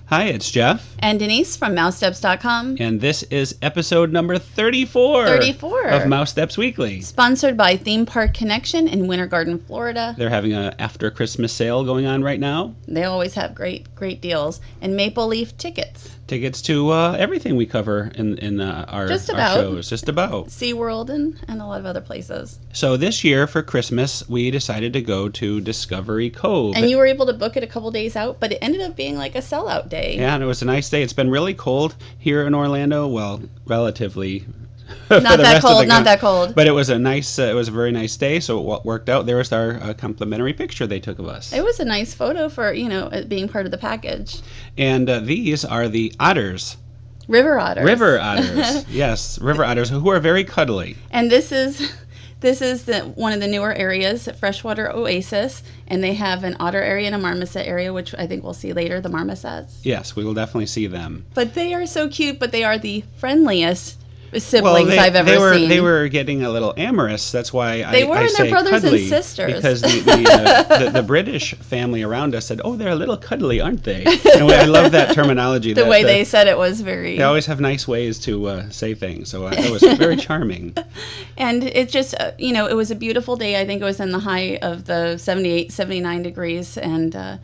Hi, it's Jeff. And Denise from Mousesteps.com. And this is episode number 34. 34. Of Mousesteps Weekly. Sponsored by Theme Park Connection in Winter Garden, Florida. They're having an after Christmas sale going on right now. They always have great deals. And Maple Leaf tickets. Tickets to everything we cover in our shows. Just about. SeaWorld and a lot of other places. So this year for Christmas, we decided to go to Discovery Cove. And you were able to book it a couple days out, but it ended up being like a sellout day. Yeah, and it was a nice day. It's been really cold here in Orlando. Well, relatively. Not that cold. But it was a very nice day, so it worked out. There was our complimentary picture they took of us. It was a nice photo for, it being part of the package. And these are the otters. River otters. River otters. Yes, river otters, who are very cuddly. And this is one of the newer areas, Freshwater Oasis, and they have an otter area and a marmoset area, which I think we'll see later, the marmosets. Yes, we will definitely see them. But they are so cute, but they are the friendliest siblings I've ever seen. They were getting a little amorous. That's why I say they're brothers cuddly, and sisters. Because the British family around us said, "Oh, they're a little cuddly, aren't they?" And I love that terminology. The way they said it was very. They always have nice ways to say things, so it was very charming. And it just, it was a beautiful day. I think it was in the high of the 78, 79 degrees, and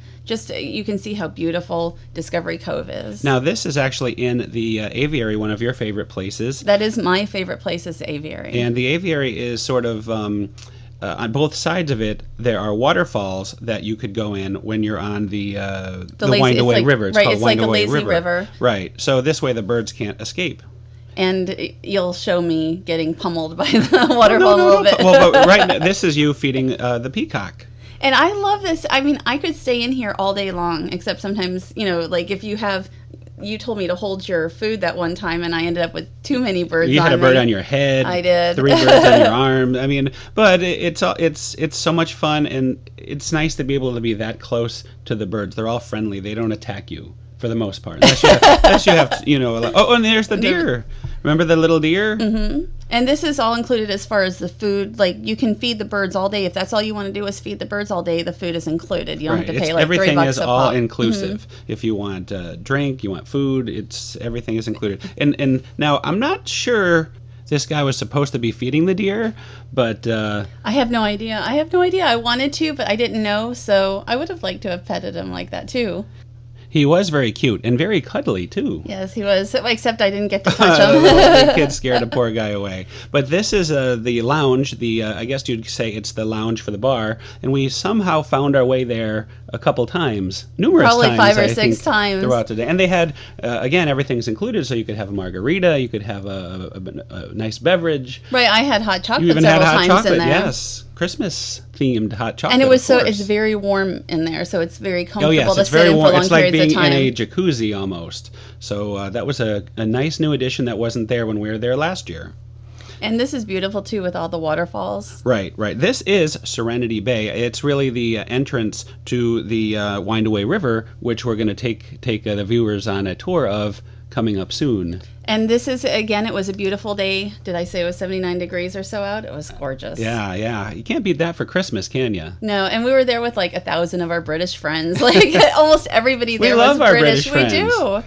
you can see how beautiful Discovery Cove is. Now, this is actually in the Aviary, one of your favorite places. That is my favorite place, is the Aviary. And the Aviary is sort of, on both sides of it, there are waterfalls that you could go in when you're on the Wind-Away River. It's called like a lazy river. Right. So this way the birds can't escape. And you'll show me getting pummeled by the waterfall a little bit. Well, but right now, this is you feeding the peacock. And I love this. I mean, I could stay in here all day long, except sometimes, like if you told me to hold your food that one time, and I ended up with too many birds on me. You had a bird on your head. I did. 3 birds on your arm. I mean, but it's so much fun, and it's nice to be able to be that close to the birds. They're all friendly. They don't attack you for the most part. Unless you have and there's the deer. Remember the little deer? Mm-hmm. And this is all included as far as the food. Like, you can feed the birds all day. If that's all you want to do is feed the birds all day, the food is included. You don't have to pay like $3 a pop. Everything is all inclusive. Mm-hmm. If you want drink, you want food, everything is included. And now, I'm not sure this guy was supposed to be feeding the deer, but I have no idea. I wanted to, but I didn't know, so I would have liked to have petted him like that too. He was very cute and very cuddly, too. Yes, he was, except I didn't get to touch him. The kid scared a poor guy away. But this is the lounge, I guess you'd say it's the lounge for the bar, and we somehow found our way there a couple times, numerous times. Probably 5 or 6 times. Throughout the day. And they had, again, everything's included, so you could have a margarita, you could have a nice beverage. Right, I had hot chocolate several times hot chocolate, in there. Yes. Christmas-themed hot chocolate. And it's very warm in there, so it's very comfortable to sit in for long periods of time. It's like being in a jacuzzi almost. So that was a nice new addition that wasn't there when we were there last year. And this is beautiful, too, with all the waterfalls. Right. This is Serenity Bay. It's really the entrance to the Wind-Away River, which we're going to take the viewers on a tour of coming up soon. And this is, again, it was a beautiful day. Did I say it was 79 degrees or so out? It was gorgeous. Yeah. You can't beat that for Christmas, can you? No, and we were there with like 1,000 of our British friends. Like almost everybody there was British. British friends. We do.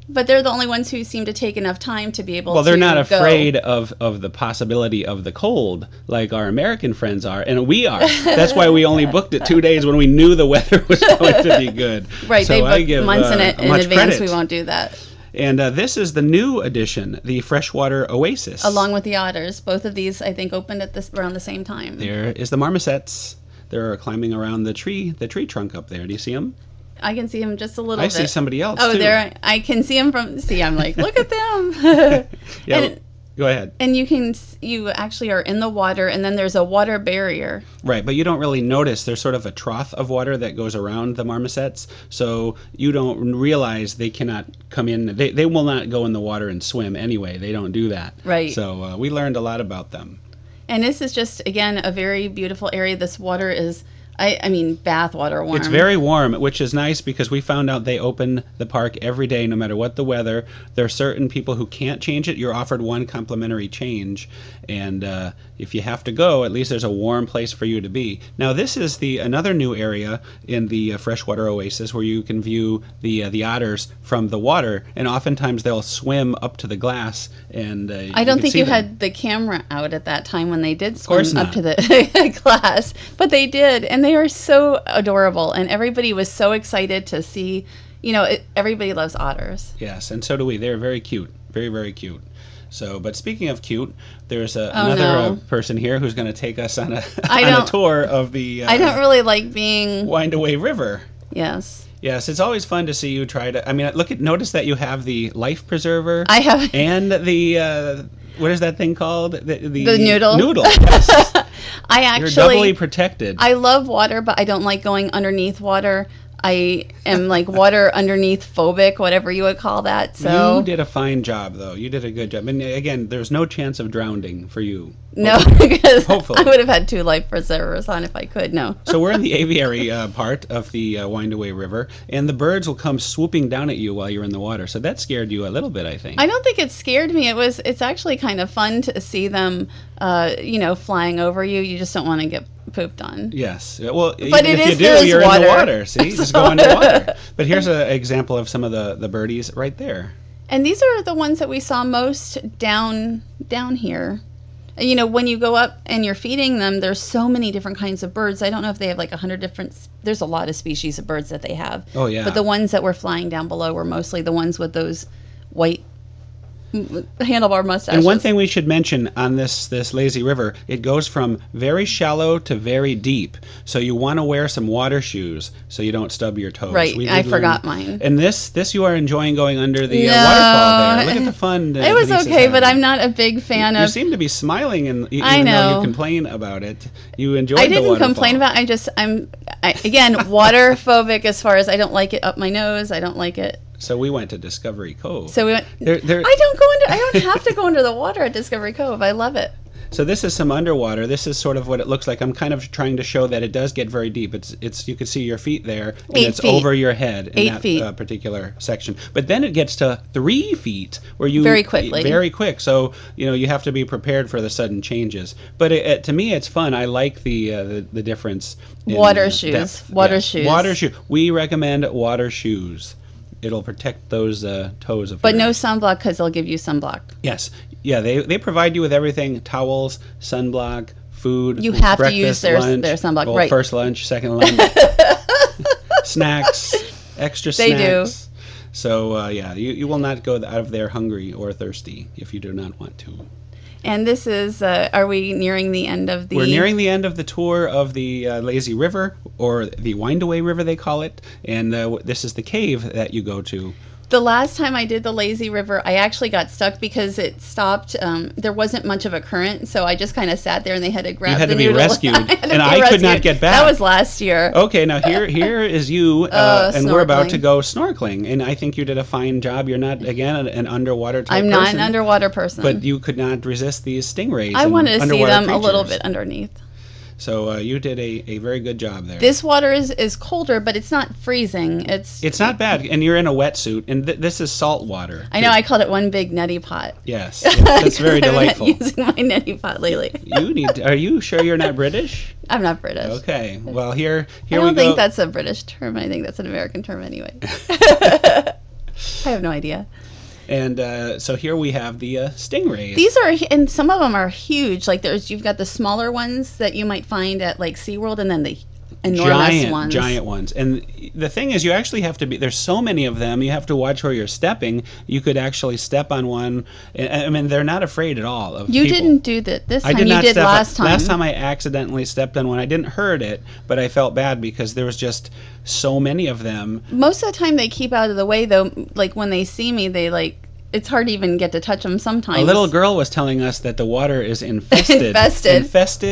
But they're the only ones who seem to take enough time to be able to Well, they're not afraid of the possibility of the cold like our American friends are, and we are. That's why we only booked it 2 days when we knew the weather was going to be good. Right, so they booked months in advance. Credit. We won't do that. And this is the new addition, the Freshwater Oasis. Along with the otters. Both of these, I think, opened around the same time. There is the marmosets. They're climbing around the tree trunk up there. Do you see them? I can see him just a little bit. I see somebody else, too. There, I can see him I'm like, look at them. Yeah, go ahead. And you actually are in the water, and then there's a water barrier. Right, but you don't really notice. There's sort of a trough of water that goes around the marmosets, so you don't realize they cannot come in. They will not go in the water and swim anyway. They don't do that. Right. So we learned a lot about them. And this is just, again, a very beautiful area. This water is I mean, bath water warm. It's very warm, which is nice because we found out they open the park every day, no matter what the weather. There are certain people who can't change it. You're offered one complimentary change, and if you have to go, at least there's a warm place for you to be. Now, this is another new area in the Freshwater Oasis where you can view the otters from the water, and oftentimes they'll swim up to the glass. And I don't think you them. had the camera out at that time when they did Of course swim not. up to the glass, but they did, and they are so adorable, and everybody was so excited to see. Everybody loves otters. Yes, and so do we. They're very cute, very, very cute. So, but speaking of cute, there's another person here who's going to take us on a tour of the. I don't really like being Wind Away River. Yes. Yes, it's always fun to see you try to. I mean, notice that you have the life preserver. I have. And the what is that thing called? The noodle. Noodle. Yes. You're doubly protected. I love water, but I don't like going underneath water. I am like water underneath phobic, whatever you would call that. So you did a fine job, though. You did a good job. And again, there's no chance of drowning for you. No, because Hopefully. I would have had 2 life preservers on if I could. No. So we're in the aviary part of the Wind Away River, and the birds will come swooping down at you while you're in the water. So that scared you a little bit, I think. I don't think it scared me. It's actually kind of fun to see them, flying over you. You just don't want to get pooped on. Yes. Well, but if you do, you're in the water. See, just go underwater. But here's an example of some of the birdies right there. And these are the ones that we saw most down here. When you go up and you're feeding them, there's so many different kinds of birds. I don't know if they have like 100 different. There's a lot of species of birds that they have. Oh yeah. But the ones that were flying down below were mostly the ones with those white handlebar mustaches. And one thing we should mention on this lazy river, it goes from very shallow to very deep. So you want to wear some water shoes so you don't stub your toes. Right, I forgot mine. And this you are enjoying going under the waterfall there. Look at the fun. It was okay, but I'm not a big fan of. You seem to be smiling, and I know. Though you complain about it, you enjoyed I the didn't waterfall. complain about it. I'm again water phobic as far as I don't like it up my nose. I don't like it. So we went to Discovery Cove. So we went. I don't have to go under the water at Discovery Cove. I love it. So this is some underwater. This is sort of what it looks like. I'm kind of trying to show that it does get very deep. It's you can see your feet there, and 8 it's feet. over your head in 8 that feet. Particular section. But then it gets to 3 feet, where you very quickly, very quick. So you have to be prepared for the sudden changes. But to me, it's fun. I like the difference. Water shoes. Depth. Water shoes. Water shoe. We recommend water shoes. It'll protect those toes of. But no sunblock because they'll give you sunblock. Yes. Yeah, they provide you with everything: towels, sunblock, food. You have breakfast, to use their sunblock, well, right? First lunch, second lunch, snacks, extra They snacks. do. So you will not go out of there hungry or thirsty if you do not want to. And this is, are we nearing the end of the... We're nearing the end of the tour of the Lazy River, or the Wind Away River they call it, and this is the cave that you go to. The last time I did the Lazy River, I actually got stuck because it stopped. There wasn't much of a current, so I just kind of sat there and they had to grab the noodle. You had to be rescued, and I could not get back. That was last year. Okay, now here is you, and we're about snorkeling. to go snorkeling, and I think you did a fine job. You're not, again, an underwater type I'm person. not an underwater person. But you could not resist these stingrays. I wanted to see them a little creatures. bit underneath. So you did a very good job there. This water is colder, but it's not freezing. It's not bad, and you're in a wetsuit, and this is salt water. I know. I called it one big neti pot. Yes, that's very delightful. I've been using my neti pot lately. Are you sure you're not British? I'm not British. Okay. Well, here I we don't go. think that's a British term. I think that's an American term anyway. I have no idea. And so here we have the stingrays. These are, and some of them are huge. Like you've got the smaller ones that you might find at like SeaWorld, and then the enormous ones. Giant ones. And the thing is, you actually have to be, there's so many of them, you have to watch where you're stepping. You could actually step on one. I mean, they're not afraid at all of You people. didn't do that this time. I did not you did step last time. Last time I accidentally stepped on one. I didn't hurt it, but I felt bad because there was just so many of them. Most of the time they keep out of the way, though. Like when they see me, they like, it's hard to even get to touch them sometimes. A little girl was telling us that the water is infested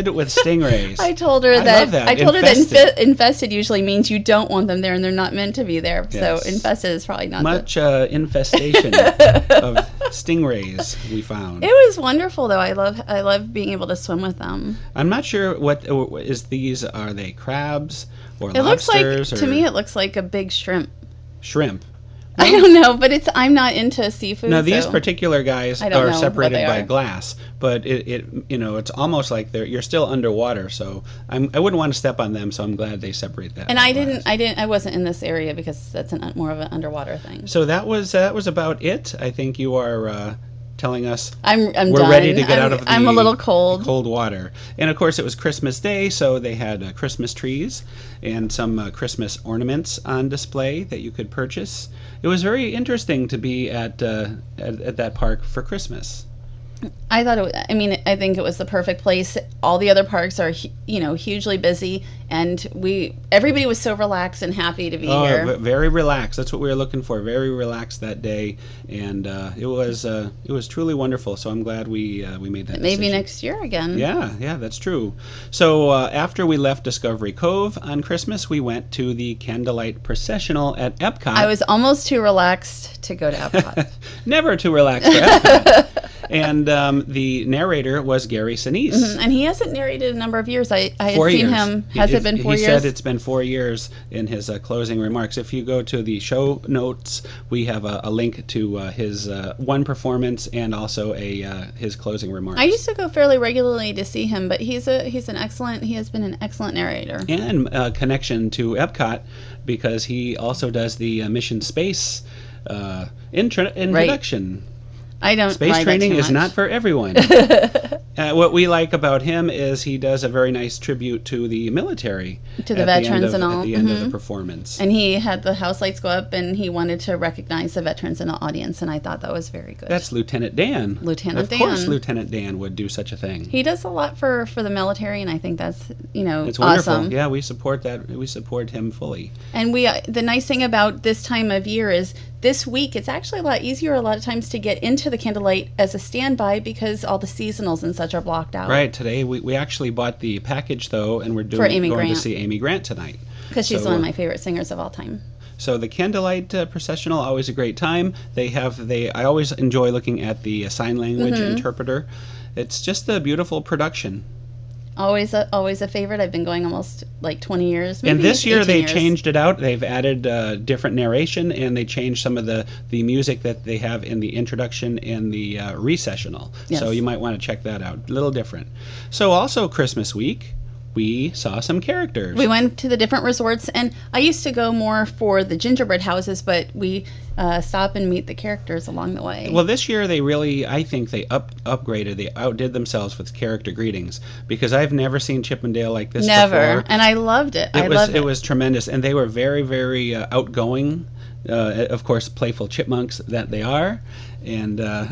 with stingrays. I told her that infested usually means you don't want them there and they're not meant to be there. Yes. So infested is probably not much infestation of stingrays we found. It was wonderful though. I love being able to swim with them. I'm not sure what is these. Are they crabs or it lobsters? To me, it looks like a big shrimp. Shrimp. I don't know, but I'm not into seafood. No, these particular guys are separated by glass, but it's almost like you're still underwater. So I wouldn't want to step on them. So I'm glad they separate that. And I wasn't in this area because that's more of an underwater thing. So that was about it. I think you are telling us we're done. Ready to get out of the I'm a little cold water. And of course it was Christmas Day, so they had Christmas trees and some Christmas ornaments on display that you could purchase. It was very interesting to be at that park for Christmas. I thought I think it was the perfect place. All the other parks are, hugely busy, and everybody was so relaxed and happy to be here. Very relaxed. That's what we were looking for. Very relaxed that day, and it was truly wonderful. So I'm glad we made that. Maybe decision. Next year again. Yeah, that's true. So after we left Discovery Cove on Christmas, we went to the Candlelight Processional at Epcot. I was almost too relaxed to go to Epcot. Never too relaxed for Epcot. And the narrator was Gary Sinise. Mm-hmm. And he hasn't narrated a number of years. I had seen him. Has it been 4 years? He said it's been 4 years in his closing remarks. If you go to the show notes, we have a link to his one performance and also his closing remarks. I used to go fairly regularly to see him, but he has been an excellent narrator. And connection to Epcot because he also does the Mission Space introduction. Right. I don't. Space training is not for everyone. What we like about him is he does a very nice tribute to the military, to the veterans and all. At the end of the performance. And he had the house lights go up, and he wanted to recognize the veterans in the audience, and I thought that was very good. That's Lieutenant Dan. Lieutenant Dan. Of course, Lieutenant Dan would do such a thing. He does a lot for the military, and I think that's it's awesome. Wonderful. Yeah, we support that. We support him fully. And the nice thing about this time of year is this week it's actually a lot easier a lot of times to get into the Candlelight as a standby because all the seasonals and such are blocked out. Right. Today we actually bought the package though, and we're going to see Amy Grant tonight because she's one of my favorite singers of all time. So the Candlelight Processional, always a great time. I always enjoy looking at the sign language interpreter. It's just a beautiful production. Always a favorite. I've been going almost like 20 years. Maybe and this year they years. changed it out. They've added different narration, and they changed some of the music that they have in the introduction and the recessional. Yes. So you might want to check that out. A little different. So also Christmas week, we saw some characters. We went to the different resorts, and I used to go more for the gingerbread houses, but we stop and meet the characters along the way. Well, this year they really, I think they upgraded. They outdid themselves with character greetings because I've never seen Chippendale like this before. And I loved it. It was tremendous, and they were very, very outgoing. Of course, playful chipmunks that they are. And and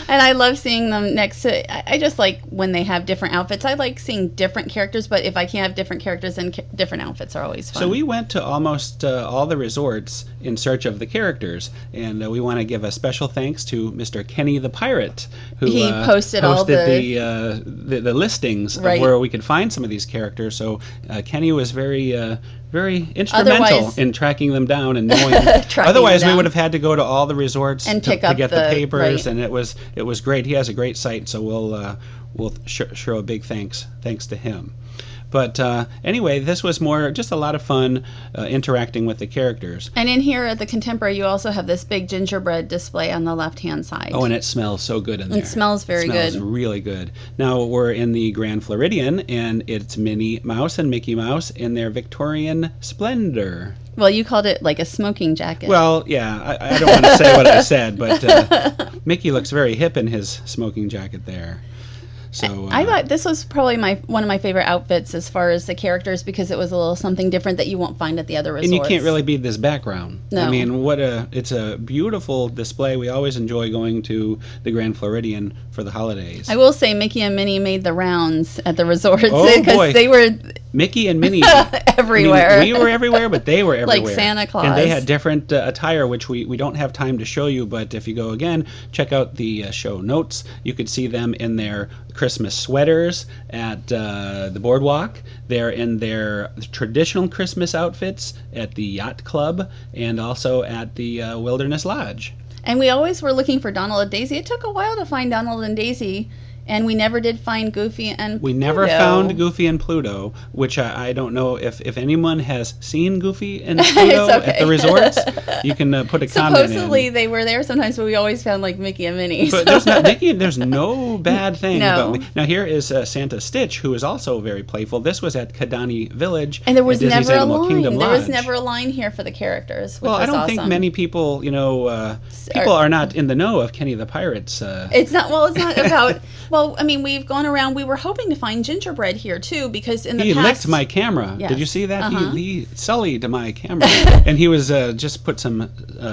I love seeing them next to. I just like when they have different outfits. I like seeing different characters, but if I can't have different characters, then different outfits are always fun. So we went to almost all the resorts in search of the characters, and we want to give a special thanks to Mr. Kenny the Pirate, who posted all the listings of where we could find some of these characters. So Kenny was very instrumental in tracking them down and knowing. Otherwise, we would have had to go to all the resorts and to get the papers, and it was great. He has a great site, so we'll show a big thanks to him. But anyway, this was more just a lot of fun interacting with the characters. And in here at the Contemporary, you also have this big gingerbread display on the left-hand side. Oh, and it smells so good in there. It smells very good. It smells really good. Now we're in the Grand Floridian, and it's Minnie Mouse and Mickey Mouse in their Victorian splendor. Well, you called it like a smoking jacket. Well, yeah, I don't want to say what I said, but Mickey looks very hip in his smoking jacket there. So I thought this was probably one of my favorite outfits as far as the characters because it was a little something different that you won't find at the other resorts. And you can't really beat this background. No. I mean, it's a beautiful display. We always enjoy going to the Grand Floridian for the holidays. I will say Mickey and Minnie made the rounds at the resorts because they were Mickey and Minnie everywhere. I mean, we were everywhere, but they were everywhere. Like Santa Claus. And they had different attire, which we don't have time to show you, but if you go again, check out the show notes. You could see them in their Christmas sweaters at the boardwalk. They're in their traditional Christmas outfits at the Yacht Club and also at the Wilderness Lodge. And we always were looking for Donald and Daisy. It took a while to find Donald and Daisy, and we never did find Goofy and Pluto. We never found Goofy and Pluto, which I don't know if anyone has seen Goofy and Pluto at the resorts. You can put a comment in. Supposedly they were there sometimes, but we always found like Mickey and Minnie. But there's not Mickey. There's no bad thing. No. Now here is Santa Stitch, who is also very playful. This was at Kidani Village, and there was at Disney's never a Animal line. Kingdom There was Lodge. never a line here for the characters. Which Well, I was don't think awesome. many people, people are not in the know of Kenny the Pirate's. It's not. Well, it's not about. Well, I mean, we've gone around. We were hoping to find gingerbread here too, because in the he past licked my camera. Yes. Did you see that? Uh-huh. He sullied my camera, and he was just put some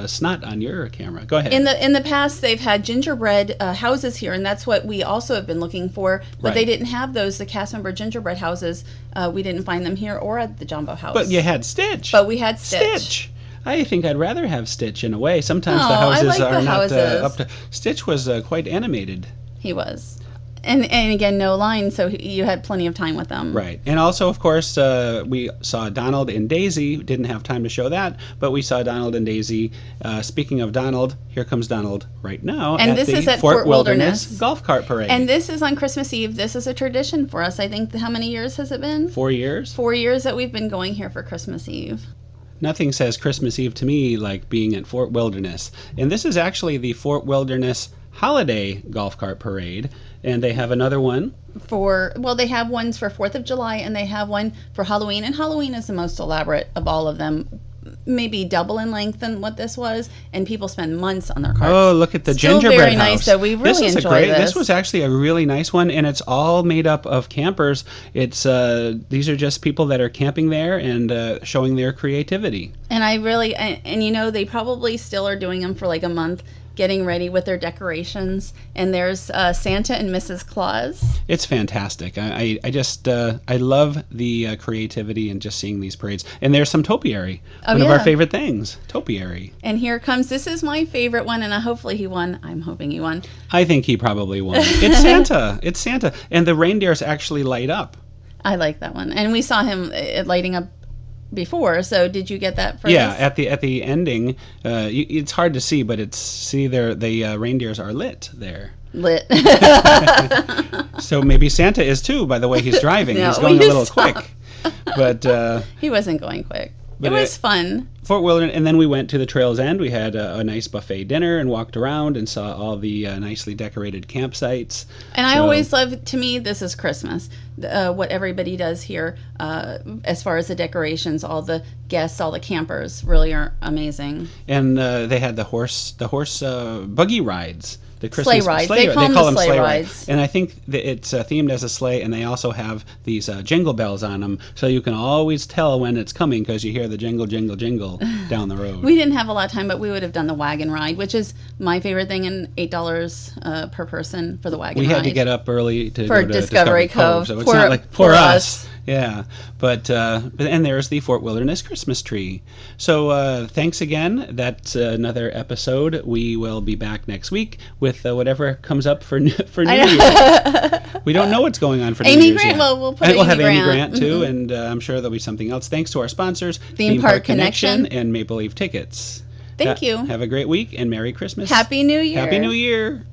snot on your camera. Go ahead. In the past, they've had gingerbread houses here, and that's what we also have been looking for. But Right. they didn't have those. The cast member gingerbread houses. We didn't find them here or at the Jumbo House. But you had Stitch. But we had Stitch. I think I'd rather have Stitch in a way. Sometimes Oh, the I houses like the are not houses. up to. Stitch was quite animated. He was. And again, no line, so you had plenty of time with them. Right. And also, of course, we saw Donald and Daisy. Didn't have time to show that, but we saw Donald and Daisy. Speaking of Donald, here comes Donald right now And at this the is at Fort Fort Wilderness Wilderness. Golf Cart Parade. And this is on Christmas Eve. This is a tradition for us. I think, how many years has it been? 4 years. 4 years that we've been going here for Christmas Eve. Nothing says Christmas Eve to me like being at Fort Wilderness. And this is actually the Fort Wilderness Holiday Golf Cart Parade. And they have another one. They have ones for 4th of July, and they have one for Halloween. And Halloween is the most elaborate of all of them. Maybe double in length than what this was, and people spend months on their carts. Oh, look at the Still gingerbread very house. nice, though. We really enjoy this. This was actually a really nice one, and it's all made up of campers. It's these are just people that are camping there and showing their creativity. And I really, and they probably still are doing them for like a month, getting ready with their decorations. And there's Santa and Mrs. Claus. It's fantastic. I just I love the creativity and just seeing these parades. And there's some topiary, one of our favorite things, topiary. And here comes, this is my favorite one, and hopefully he won. I'm hoping he won. I think he probably won. It's Santa. It's Santa. And the reindeers actually light up. I like that one. And we saw him lighting up before, so did you get that for Yeah, this? at the ending, it's hard to see, but the reindeers are lit there. Lit. So maybe Santa is too, by the way he's driving. No, He's going a will you little stop? quick. But He wasn't going quick. But it was fun. Fort Wilderness, and then we went to the Trail's End. We had a nice buffet dinner and walked around and saw all the nicely decorated campsites. And I always love, to me, this is Christmas. What everybody does here, as far as the decorations, all the guests, all the campers, really are amazing. And they had the horse buggy rides. The Sleigh rides. They call them sleigh rides. And I think that it's themed as a sleigh, and they also have these jingle bells on them, so you can always tell when it's coming because you hear the jingle, jingle, jingle down the road. We didn't have a lot of time, but we would have done the wagon ride, which is my favorite thing, and $8 per person for the wagon ride. We had to get up early to For go to Discovery Cove. so it's not like for us. Yeah, but and there's the Fort Wilderness Christmas tree. So thanks again. That's another episode. We will be back next week with whatever comes up for New Year's. We don't know what's going on for New Amy Year's Grant. yet. Well, we'll put We'll have Amy Amy Grant, Grant too, and I'm sure there'll be something else. Thanks to our sponsors, Theme Park Connection and Maple Leaf Tickets. Thank you. Have a great week and Merry Christmas. Happy New Year. Happy New Year.